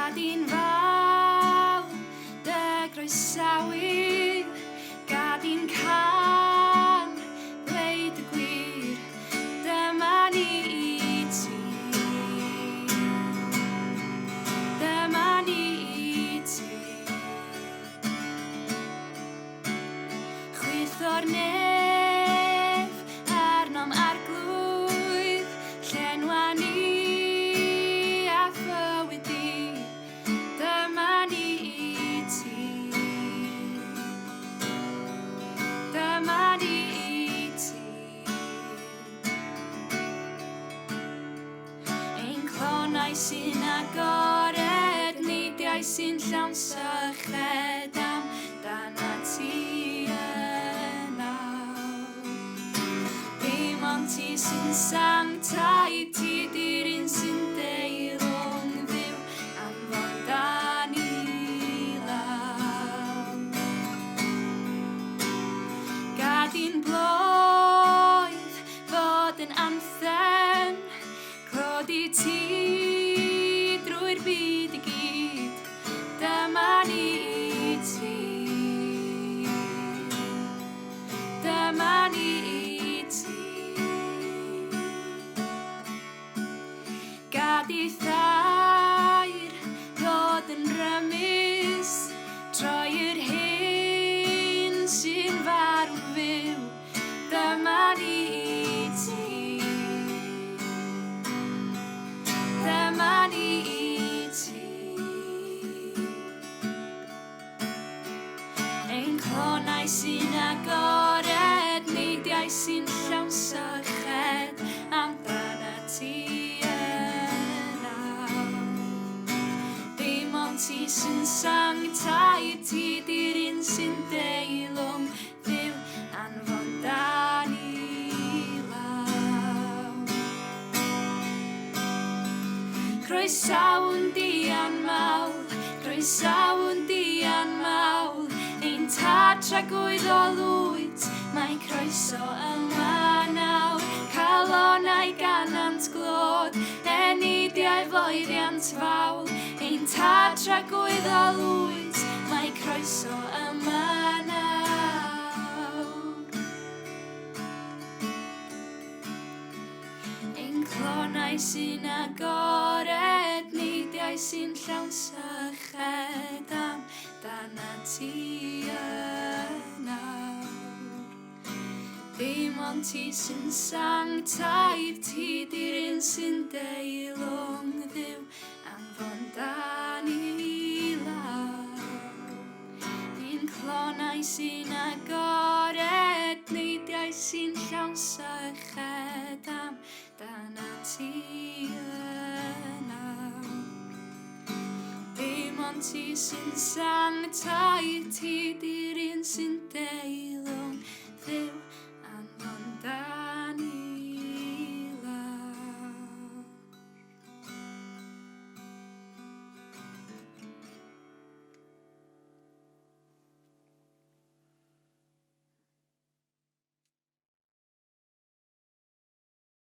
Gad i'n fawr dy groesawu, gad i'n can dweud y gwir, dyma ni I ti, dyma ni I ti. Chwith o'r nef, arnom arglwydd, llenwa ni a phywyd I, dyma ni I ti, dyma ni I ti. Ein clonau sy'n agored, neidiau sy'n llawn syched amdana ti nawr. Dim ond ti sy'n sanctaidd, ti di'r un sy'n deilwng dduw anfon dan I lawr. Gad i'n blwydd fod yn anthem, clod I ti drwy'r byd I gyd, dyma ni I ti, dyma ni I ti. Gad I thair ddod yn rymus, troi'r hyn sy'n farw fyw, dyma ni I ti, dyma ni I ti. Ein clonau sy'n agored, neidiau sy'n llawn syched amdana ti nawr. Dim ond ti sy'n sanctaidd, ti di'r un sy'n deilwng dduw anfon dan I lawr. Croesaw'n dian mawl, croesaw'n dian mawl, ein tad rhagwydd o lwyd, mae croeso yma nawr. Calonnau ganant glod, enidiau floeddiant fawl, ein tad rhagwydd o lwyd, mae croeso yma nawr. Ein clonau sy'n agored, neidiau sy'n llawn syched amdana ti nawr. Dim ond ti sy'n sanctaidd, ti di'r un sy'n deilwng dduw anfon dan I lawr. Ein clonau sy'n agored, neidiau sy'n llawn syched amdana ti nawr. Dim ond ti sy'n sanctaidd, ti di'r un sy'n deilwng dduw